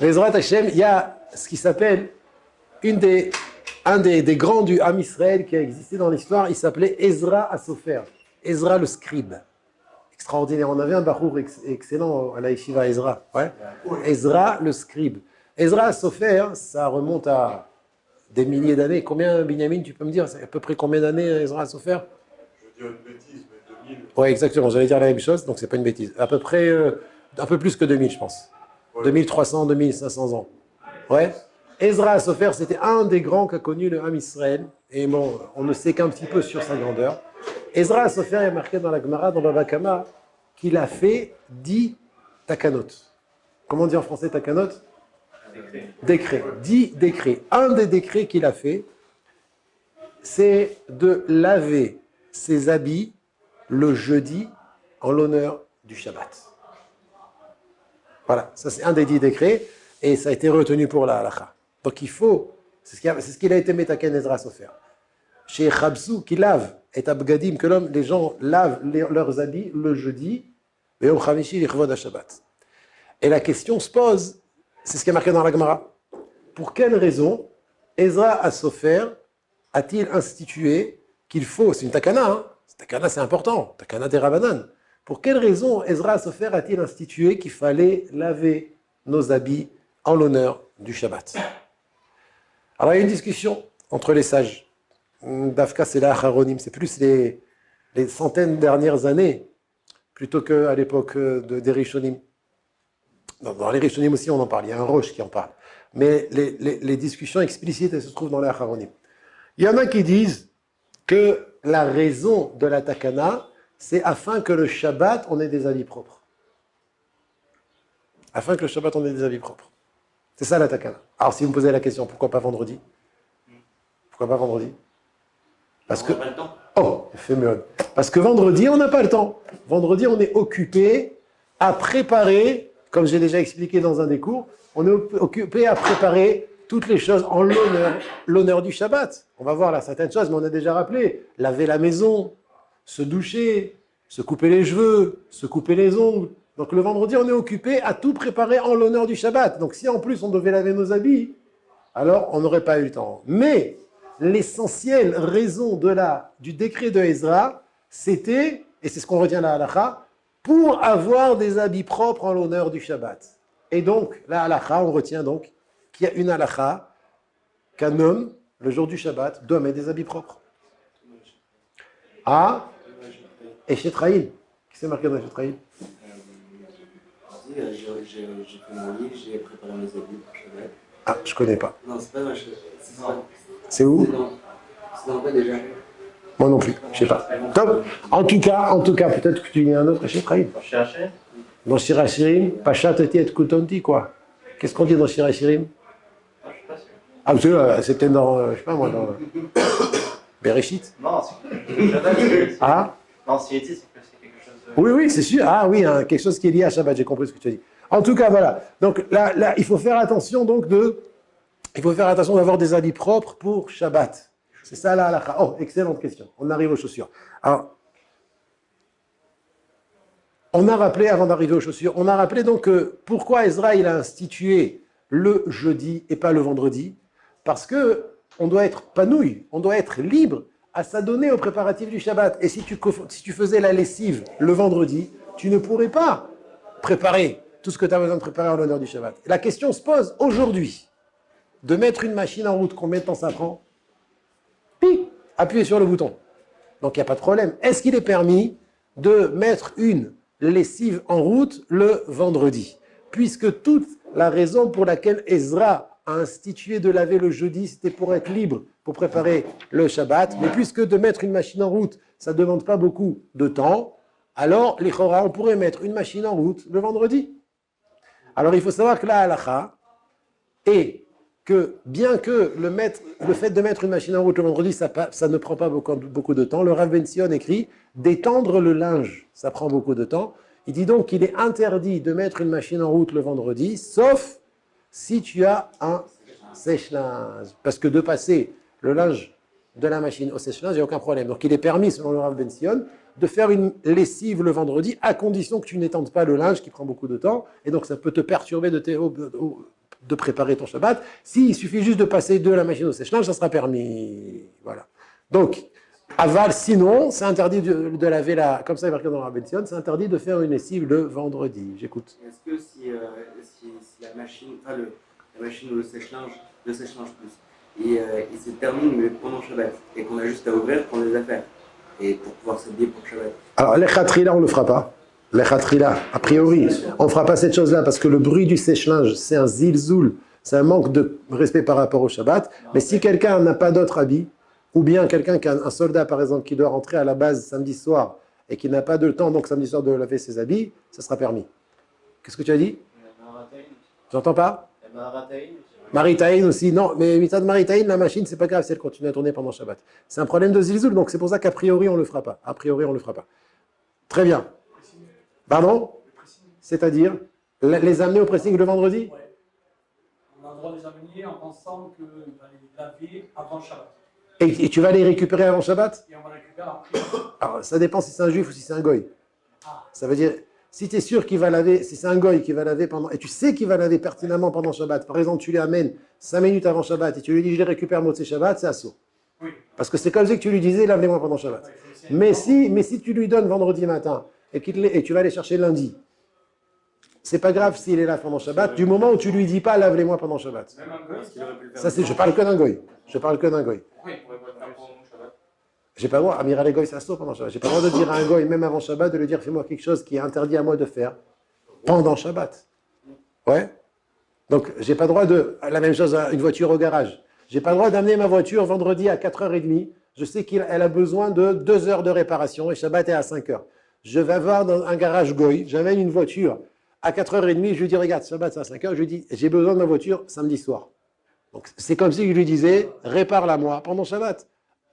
Bezrat Hashem, il y a ce qui s'appelle un des grands du Ham Israël qui a existé dans l'histoire. Il s'appelait Ezra Assofer, Ezra le scribe. Extraordinaire. On avait un bachour excellent à la yeshiva Ezra. Ouais. Ezra le scribe. Ezra Assofer, ça remonte à des milliers d'années. Combien, Binyamin, tu peux me dire? C'est à peu près combien d'années Ezra Assofer? Je veux dire une bêtise, mais 2000. Oui, exactement. J'allais dire la même chose, donc c'est pas une bêtise. À peu près, un peu plus que 2000, je pense. Ouais. 2300, 2500 ans. Ouais. Ezra Assofer, c'était un des grands qu'a connu le Ham Israël. Et bon, on ne sait qu'un petit peu sur sa grandeur. Ezra Assofer est marqué dans la Gemara, dans Baba Kama, qu'il a fait 10 takanot. Comment on dit en français takanot? Décret. 10 décrets. Un des décrets qu'il a fait, c'est de laver ses habits le jeudi en l'honneur du Shabbat. Voilà, ça c'est un des 10 décrets et ça a été retenu pour la halakha. Donc il faut, c'est ce qu'il a été metaken Ezra Assofer. Chez Chabsou, qui lave, et Abgadim, que les gens lavent leurs habits le jeudi, et au Chamishi, les Chvod Shabbat. Et la question se pose, c'est ce qui est marqué dans la Gemara. Pour quelle raison Ezra Assofer a-t-il institué qu'il faut, c'est une takana, hein, takana c'est important, takana des Rabbanan. Pour quelle raison Ezra Assofer a-t-il institué qu'il fallait laver nos habits en l'honneur du Shabbat? Alors il y a une discussion entre les sages. Dafka, c'est la Acharonim, c'est plus les centaines dernières années, plutôt qu'à l'époque des Rishonim. Dans les Rishonim aussi, on en parle, il y a un Roche qui en parle. Mais les discussions explicites, elles se trouvent dans les Acharonim. Il y en a qui disent que la raison de la takana, c'est afin que le Shabbat, on ait des habits propres. Afin que le Shabbat, on ait des habits propres. C'est ça la takana. Alors si vous me posez la question, pourquoi pas vendredi? Pourquoi pas vendredi? Parce que, oh, fait mieux. Parce que vendredi, on n'a pas le temps. Vendredi, on est occupé à préparer, comme j'ai déjà expliqué dans un des cours, on est occupé à préparer toutes les choses en l'honneur du Shabbat. On va voir là certaines choses, mais on a déjà rappelé. Laver la maison, se doucher, se couper les cheveux, se couper les ongles. Donc le vendredi, on est occupé à tout préparer en l'honneur du Shabbat. Donc si en plus on devait laver nos habits, alors on n'aurait pas eu le temps. Mais l'essentielle raison du décret de Ezra, c'était, et c'est ce qu'on retient à la halakha, pour avoir des habits propres en l'honneur du Shabbat. Et donc, la halakha, on retient donc qu'il y a une halakha qu'un homme, le jour du Shabbat, doit mettre des habits propres. Ah, et Shetraïl. Qu'est-ce qui est marqué dans Shetraïl? J'ai fait mon lit, j'ai préparé mes habits pour Shabbat. Ah, je connais pas. Non, c'est pas vrai. C'est où? C'est dans quoi déjà? Moi non plus, je sais pas. Top. En tout cas, peut-être que tu y as un autre Shetraïl. Dans Shir HaShirim, Pashat et Kutonti, quoi. Qu'est-ce qu'on dit dans Shir HaShirim? Ah, parce que c'était dans, je sais pas moi, dans Bereshit. Non, c'est Ah? Non, c'est quelque chose de... Oui, c'est sûr. Ah oui, hein, quelque chose qui est lié à Shabbat, j'ai compris ce que tu as dit. En tout cas, voilà. Donc là, il faut faire attention d'avoir des habits propres pour Shabbat. C'est ça la halakha. Oh, excellente question. On arrive aux chaussures. Alors, on a rappelé, avant d'arriver aux chaussures, on a rappelé donc pourquoi Ezra il a institué le jeudi et pas le vendredi. Parce que on doit être panouille, on doit être libre à s'adonner aux préparatifs du Shabbat. Et si tu faisais la lessive le vendredi, tu ne pourrais pas préparer tout ce que tu as besoin de préparer en l'honneur du Shabbat. Et la question se pose aujourd'hui, de mettre une machine en route, combien de temps ça prend? Pic, appuyez sur le bouton. Donc il n'y a pas de problème. Est-ce qu'il est permis de mettre une lessive en route le vendredi? Puisque toute la raison pour laquelle Ezra a institué de laver le jeudi, c'était pour être libre, pour préparer le Shabbat. Mais puisque de mettre une machine en route, ça ne demande pas beaucoup de temps, alors, les chora, on pourrait mettre une machine en route le vendredi. Alors, il faut savoir que la halakha est que, bien que le fait de mettre une machine en route le vendredi, ça ne prend pas beaucoup de temps, le Rav Ben Sion écrit « d'étendre le linge », ça prend beaucoup de temps. Il dit donc qu'il est interdit de mettre une machine en route le vendredi, sauf si tu as un sèche-linge. Parce que de passer le linge de la machine au sèche-linge, il n'y a aucun problème. Donc, il est permis, selon le Rav Ben Sion, de faire une lessive le vendredi, à condition que tu n'étendes pas le linge qui prend beaucoup de temps, et donc ça peut te perturber de préparer ton Shabbat. S'il suffit juste de passer de la machine au sèche-linge, ça sera permis. Voilà. Donc, aval, sinon, c'est interdit de laver la... Comme ça, il est marqué dans la Rabbi Sion, c'est interdit de faire une lessive le vendredi. J'écoute. Est-ce que si la machine, enfin la machine ou le sèche-linge plus, il se termine mais pendant Shabbat, et qu'on a juste à ouvrir pour les affaires, et pour pouvoir s'habiller pour Shabbat? Alors, l'echatrila, on ne le fera pas. L'echatrila, a priori, on ne fera pas cette chose-là parce que le bruit du sèche-linge, c'est un zilzoul, c'est un manque de respect par rapport au Shabbat. Mais si quelqu'un n'a pas d'autre habit, ou bien quelqu'un qui a un soldat, par exemple, qui doit rentrer à la base samedi soir et qui n'a pas de temps, donc samedi soir, de laver ses habits, ça sera permis. Qu'est-ce que tu as dit? J'entends pas? Maritaïn aussi, non, mais Mitzad Maritaïn, la machine, c'est pas grave si elle continue à tourner pendant Shabbat. C'est un problème de zilzoul, donc c'est pour ça qu'a priori, on le fera pas. A priori, on le fera pas. Très bien. Pardon? C'est-à-dire les amener au pressing le vendredi? Ouais. On a le droit de les amener en pensant qu'il va les laver avant Shabbat. Et tu vas les récupérer avant Shabbat? Et on va les récupérer après. Alors, ça dépend si c'est un juif ou si c'est un goy. Ah. Ça veut dire, si tu es sûr qu'il va laver, si c'est un goy qui va laver pendant, et tu sais qu'il va laver pertinemment pendant Shabbat, par exemple, tu les amènes 5 minutes avant Shabbat et tu lui dis, je les récupère Motzei Shabbat, c'est assaut. Oui. Parce que c'est comme ça que tu lui disais, lave-les-moi pendant Shabbat. Ouais, mais si tu lui donnes vendredi matin et tu vas les chercher lundi, c'est pas grave s'il est là pendant Shabbat, du moment où tu lui dis pas, lave-les-moi pendant Shabbat. Même un goy, Parce qu'il aurait pu le faire. Ça, c'est, je parle que d'un goy. Je parle que d'un goy. oui, on pourrait pas le faire pour Shabbat. J'ai pas le droit, Amiral Goy, ça saute pendant Shabbat. J'ai pas le droit de dire à un goy, même avant Shabbat, de lui dire fais-moi quelque chose qui est interdit à moi de faire pendant Shabbat. Ouais. Donc, j'ai pas le droit de. La même chose à une voiture au garage. J'ai pas le droit d'amener ma voiture vendredi à 4h30. Je sais qu'elle a besoin de 2 heures de réparation et Shabbat est à 5h. Je vais avoir dans un garage goy, j'amène une voiture à 4h30, je lui dis regarde, Shabbat c'est à 5h, je lui dis j'ai besoin de ma voiture samedi soir. Donc, c'est comme si je lui disais répare-la moi pendant Shabbat.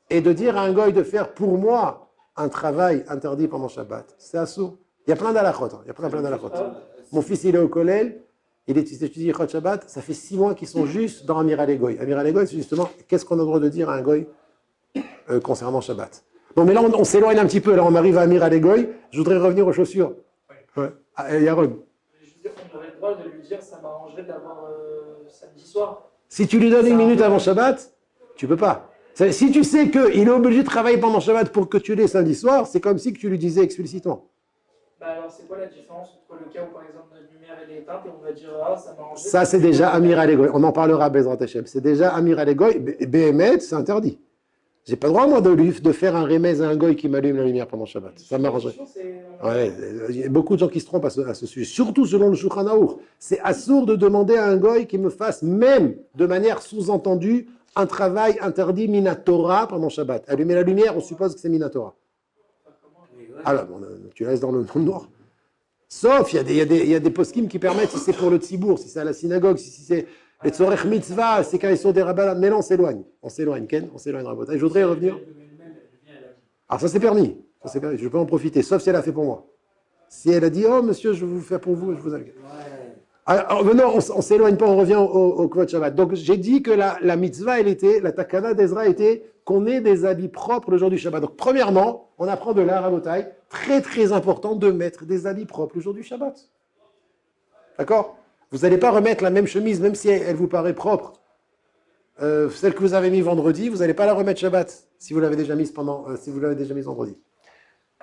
Et de dire à un goy de faire pour moi un travail interdit pendant Shabbat, c'est assourd. Il y a plein d'halachot. Il y a plein d'halachot. Mon fils, il est au collège, il étudie Chot Shabbat, ça fait 6 mois qu'ils sont juste dans Amiral Goy. Amiral Goy, c'est justement qu'est-ce qu'on a le droit de dire à un goy concernant Shabbat. Bon, mais là, on s'éloigne un petit peu. Là, on arrive à Amiral Goy. Je voudrais revenir aux chaussures. Ouais. Ah, Yaron. Je veux dire qu'on aurait le droit de lui dire ça m'arrangerait de l'avoir samedi soir. Si tu lui donnes une minute avant Shabbat, tu peux pas. Si tu sais qu'il est obligé de travailler pendant Shabbat pour que tu l'aies samedi soir, c'est comme si que tu lui disais explicitement. Bah alors c'est quoi la différence entre le cas où par exemple la lumière elle est éteinte et on va dire ah ça m'arrangerait. Ça c'est déjà Amiral Goy. On en parlera Bezrat Hashem. C'est déjà Amiral Goy. BMED, c'est interdit. J'ai pas le droit moi de faire un remèze à un goy qui m'allume la lumière pendant Shabbat. Ça m'arrangerait. Ouais, il y a beaucoup de gens qui se trompent à ce sujet. Surtout selon le Shulchan Aruch. C'est assourd de demander à un goy qui me fasse même de manière sous-entendue un travail interdit Minatora pendant Shabbat. Allumer la lumière, on suppose que c'est Minatora. Alors, tu laisses dans le noir. Sauf, il y a des poskim qui permettent, si c'est pour le tzibour, si c'est à la synagogue, si c'est les tzorech mitzvah, c'est quand ils sont des rabbins. Mais là, on s'éloigne. Ken, on s'éloigne, rabbin. Je voudrais revenir. Alors, ça c'est permis. Je peux en profiter, sauf si elle a fait pour moi. Si elle a dit, oh monsieur, je vais vous faire pour vous, je vous invite. Alors, non, on ne s'éloigne pas, on revient au Kvod Shabbat. Donc, j'ai dit que la mitzvah, la takana d'Ezra était qu'on ait des habits propres le jour du Shabbat. Donc, premièrement, on apprend de là, Rabotai, très très important de mettre des habits propres le jour du Shabbat. D'accord? Vous n'allez pas remettre la même chemise, même si elle vous paraît propre. Celle que vous avez mise vendredi, vous n'allez pas la remettre Shabbat, si vous l'avez déjà mise vendredi.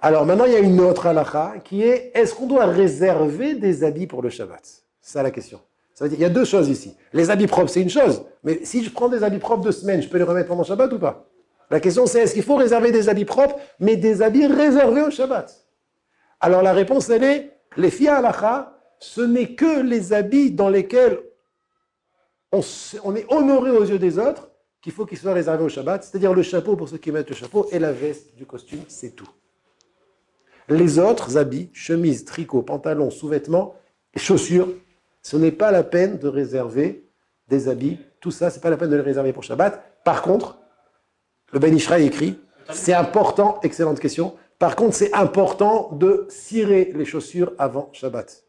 Alors, maintenant, il y a une autre halakha qui est, est-ce qu'on doit réserver des habits pour le Shabbat? C'est ça la question. Ça veut dire, il y a 2 choses ici. Les habits propres, c'est une chose. Mais si je prends des habits propres de semaine, je peux les remettre pendant Shabbat ou pas? La question, c'est est-ce qu'il faut réserver des habits propres, mais des habits réservés au Shabbat? Alors la réponse, elle est, les filles halakha, ce n'est que les habits dans lesquels on est honoré aux yeux des autres qu'il faut qu'ils soient réservés au Shabbat. C'est-à-dire le chapeau pour ceux qui mettent le chapeau et la veste du costume, c'est tout. Les autres habits, chemises, tricots, pantalons, sous-vêtements, chaussures, ce n'est pas la peine de réserver des habits. Tout ça, ce n'est pas la peine de les réserver pour Shabbat. Par contre, le Ben Ishraï écrit, c'est important, excellente question, par contre, c'est important de cirer les chaussures avant Shabbat.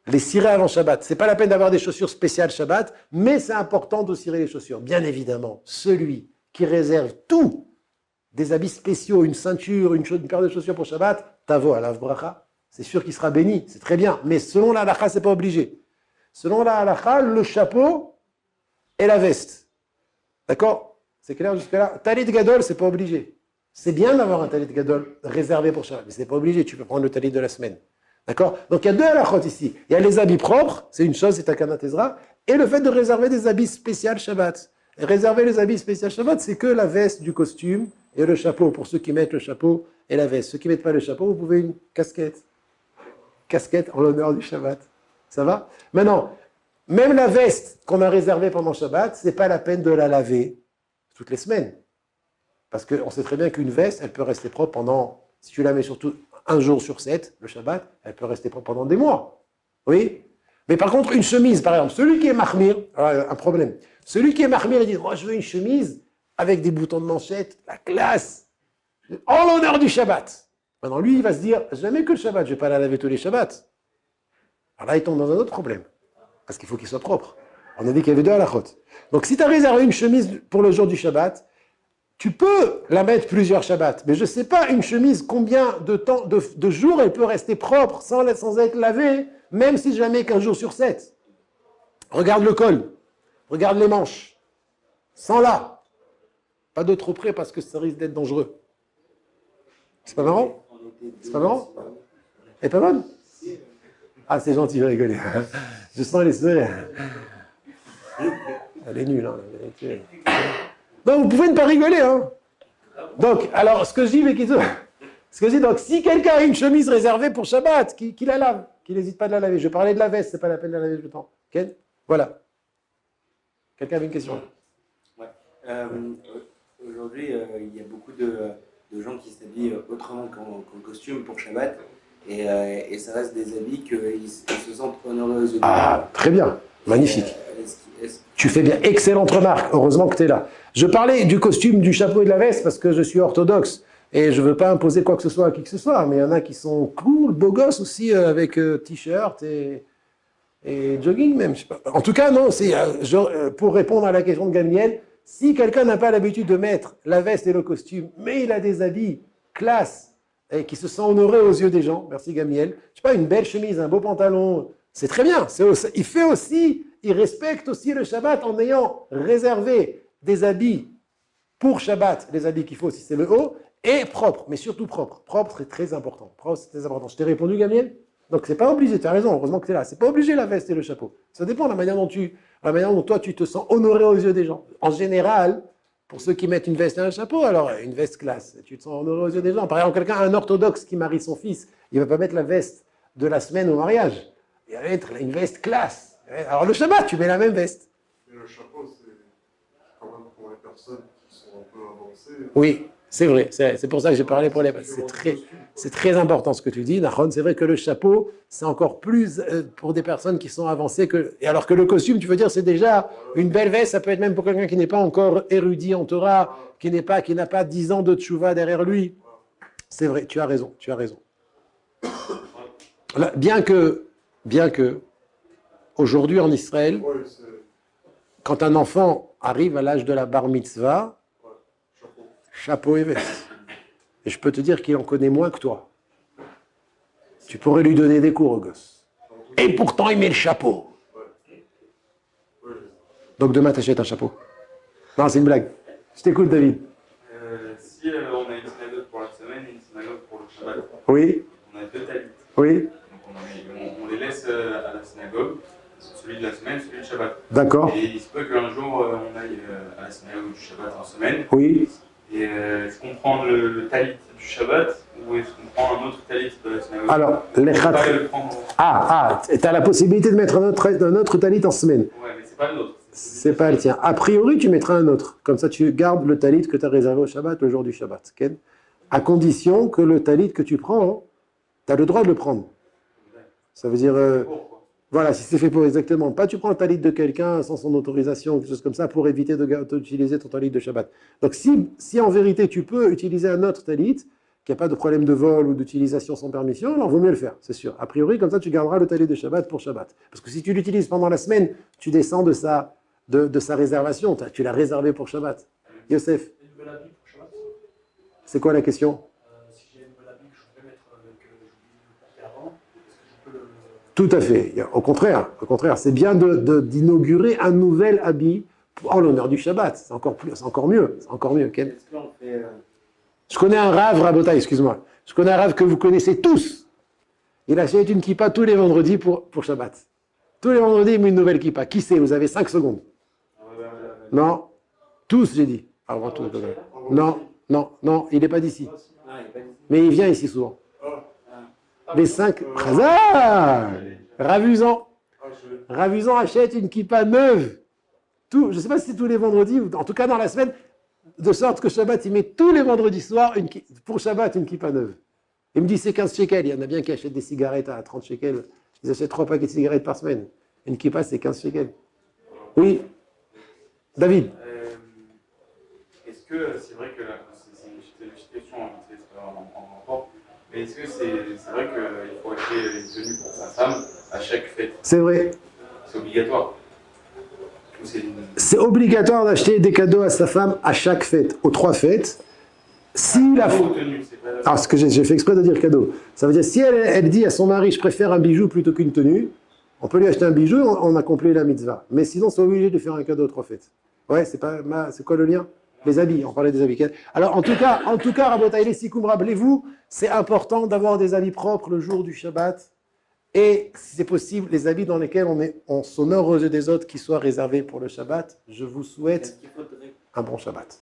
Les cirer avant Shabbat. Ce n'est pas la peine d'avoir des chaussures spéciales Shabbat, mais c'est important de cirer les chaussures. Bien évidemment, celui qui réserve tout, des habits spéciaux, une ceinture, une paire de chaussures pour Shabbat, tavo alav bracha, c'est sûr qu'il sera béni, c'est très bien. Mais selon la halakha, ce n'est pas obligé. selon la halakha, le chapeau et la veste. D'accord? C'est clair jusque-là? Talit gadol, c'est pas obligé. C'est bien d'avoir un talit gadol réservé pour Shabbat, mais c'est pas obligé, tu peux prendre le talit de la semaine. D'accord? Donc il y a deux halakhot ici. Il y a les habits propres, c'est une chose, c'est ta Kanat Ezra, et le fait de réserver des habits spéciaux Shabbat. Et réserver les habits spéciaux Shabbat, c'est que la veste du costume et le chapeau, pour ceux qui mettent le chapeau et la veste. Ceux qui ne mettent pas le chapeau, vous pouvez une casquette. Casquette en l'honneur du Shabbat. Ça va? Maintenant, même la veste qu'on a réservée pendant Shabbat, ce n'est pas la peine de la laver toutes les semaines. Parce qu'on sait très bien qu'une veste, elle peut rester propre pendant, si tu la mets surtout un jour sur 7, le Shabbat, elle peut rester propre pendant des mois. Oui? Mais par contre, une chemise, par exemple, celui qui est mahmir, alors, un problème. Celui qui est mahmir, il dit, moi je veux une chemise avec des boutons de manchette, la classe, en l'honneur du Shabbat. Maintenant, lui, il va se dire, jamais que le Shabbat, je ne vais pas la laver tous les Shabbats. Alors là, il tombe dans un autre problème. Parce qu'il faut qu'il soit propre. On a dit qu'il y avait deux halakhot. Donc, si tu as réservé une chemise pour le jour du Shabbat, tu peux la mettre plusieurs Shabbats. Mais je ne sais pas, une chemise, combien de temps, de jours elle peut rester propre sans être lavée, même si je la mets qu'un jour sur 7. Regarde le col. Regarde les manches. Sans là. Pas de trop près parce que ça risque d'être dangereux. C'est pas marrant? C'est pas marrant? Elle est pas bonne? Ah, c'est gentil de rigoler. Je sens les sourires. Elle est nulle. Hein. Non, vous pouvez ne pas rigoler. Hein. Donc, alors, ce que je dis, mais donc, si quelqu'un a une chemise réservée pour Shabbat, qu'il la lave, qu'il n'hésite pas de la laver. Je parlais de la veste, c'est pas la peine de la laver tout le temps. Okay? Voilà. Quelqu'un avait une question? Ouais. Aujourd'hui, il y a beaucoup de gens qui s'habillent autrement qu'en costume pour Shabbat. Et ça reste des habits qu'ils se sentent honoreux aux yeux. Ah, très bien. Magnifique. Tu fais bien. Excellente remarque. Heureusement que tu es là. Je parlais du costume, du chapeau et de la veste parce que je suis orthodoxe. Et je ne veux pas imposer quoi que ce soit à qui que ce soit. Mais il y en a qui sont cool, beaux gosses aussi, avec t-shirt et jogging même. Je sais pas. En tout cas, non, c'est pour répondre à la question de Gamliel, si quelqu'un n'a pas l'habitude de mettre la veste et le costume, mais il a des habits classe et qui se sent honoré aux yeux des gens, merci Gamliel, je sais pas, une belle chemise, un beau pantalon, c'est très bien. Il respecte aussi le Shabbat en ayant réservé des habits pour Shabbat, les habits qu'il faut si c'est le haut, et propre, mais surtout propre. Propre, c'est très important. Propre, c'est très important. Je t'ai répondu, Gamliel? Donc, c'est pas obligé, tu as raison, heureusement que tu es là. C'est pas obligé la veste et le chapeau. Ça dépend de la manière dont toi, tu te sens honoré aux yeux des gens. En général, pour ceux qui mettent une veste et un chapeau, alors une veste classe, tu te sens honoré aux yeux des gens. Par exemple, un orthodoxe qui marie son fils, il ne va pas mettre la veste de la semaine au mariage. Il va mettre une veste classe. Alors, le Shabbat, tu mets la même veste. Mais le chapeau, c'est quand même pour les personnes qui sont un peu avancées. Oui. C'est vrai, c'est pour ça que j'ai parlé pour les... C'est très important ce que tu dis, Nahon. C'est vrai que le chapeau, c'est encore plus pour des personnes qui sont avancées. Et alors que le costume, tu veux dire, c'est déjà une belle veste. Ça peut être même pour quelqu'un qui n'est pas encore érudit en Torah, qui n'a pas 10 ans de tchouva derrière lui. C'est vrai, tu as raison. Là, bien que, aujourd'hui en Israël, quand un enfant arrive à l'âge de la bar mitzvah, chapeau et veste. Et je peux te dire qu'il en connaît moins que toi. Tu pourrais lui donner des cours au gosse. Et pourtant, il met le chapeau. Donc demain, t'achètes un chapeau. Non, c'est une blague. Je t'écoute, David. Si on a une synagogue pour la semaine et une synagogue pour le Shabbat, Oui. on a deux talits. Oui. Donc on les laisse à la synagogue, celui de la semaine, celui du Shabbat. D'accord. Et il se peut qu'un jour on aille à la synagogue du Shabbat en semaine. Oui. Et est-ce qu'on prend le talit du Shabbat ou est-ce qu'on prend un autre talit de la synagogue? Alors, les tu as la possibilité de mettre un autre talit en semaine. Ouais, mais c'est pas le nôtre. C'est pas le tien. A priori, tu mettras un autre. Comme ça, tu gardes le talit que tu as réservé au Shabbat, le jour du Shabbat. Okay? À condition que le talit que tu prends, tu as le droit de le prendre. Ça veut dire... voilà, si c'est fait pour exactement. Pas tu prends le talit de quelqu'un sans son autorisation, quelque chose comme ça, pour éviter d'utiliser ton talit de Shabbat. Donc si en vérité tu peux utiliser un autre talit, qu'il n'y a pas de problème de vol ou d'utilisation sans permission, alors vaut mieux le faire, c'est sûr. A priori, comme ça, tu garderas le talit de Shabbat pour Shabbat. Parce que si tu l'utilises pendant la semaine, tu descends de sa réservation. Tu l'as réservé pour Shabbat. Yosef, Une nouvelle habit pour Shabbat. c'est quoi la question? Si j'ai une nouvelle habit que je voulais mettre, que je voulais le porter avant, est-ce que je peux Tout à fait. Au contraire, c'est bien d'inaugurer un nouvel habit en l'honneur du Shabbat. C'est encore mieux. Ken. Est-ce qu'on fait. Je connais un rave, Rabotai, excuse-moi. Je connais un rave que vous connaissez tous. Il achète une kippa tous les vendredis pour Shabbat. Tous les vendredis, il met une nouvelle kippa. Qui c'est? Vous avez 5 secondes. Non. Tous, j'ai dit. Avant tout. Non, il n'est pas d'ici. Ah, il est pas dit. Mais il vient ici souvent. Les 5. Ravusant achète une kippa neuve. Je ne sais pas si c'est tous les vendredis, ou en tout cas dans la semaine, de sorte que Shabbat, il met tous les vendredis soirs pour Shabbat une kippa neuve. Il me dit c'est 15 shekels. Il y en a bien qui achètent des cigarettes à 30 shekels. Ils achètent 3 paquets de cigarettes par semaine. Une kippa, c'est 15 shekels. Oui. David. Est-ce que c'est vrai que c'est une petite question, c'est pas en rapport, mais est-ce que c'est vrai qu'il faut acheter une tenue pour sa femme à chaque fête? C'est vrai. C'est obligatoire. Ou C'est obligatoire d'acheter des cadeaux à sa femme à chaque fête, aux 3 fêtes. Si la femme. Alors, ce que j'ai fait exprès de dire cadeau. Ça veut dire, si elle dit à son mari, je préfère un bijou plutôt qu'une tenue, on peut lui acheter un bijou, on accomplit la mitzvah. Mais sinon, c'est obligé de faire un cadeau aux 3 fêtes. Ouais, c'est quoi le lien? Les habits, on parlait des habits. Alors, en tout cas, Rabotai, les Sikoum, rappelez-vous, c'est important d'avoir des habits propres le jour du Shabbat. Et, si c'est possible, les habits dans lesquels on s'honore aux yeux des autres qui soient réservés pour le Shabbat. Je vous souhaite un bon Shabbat.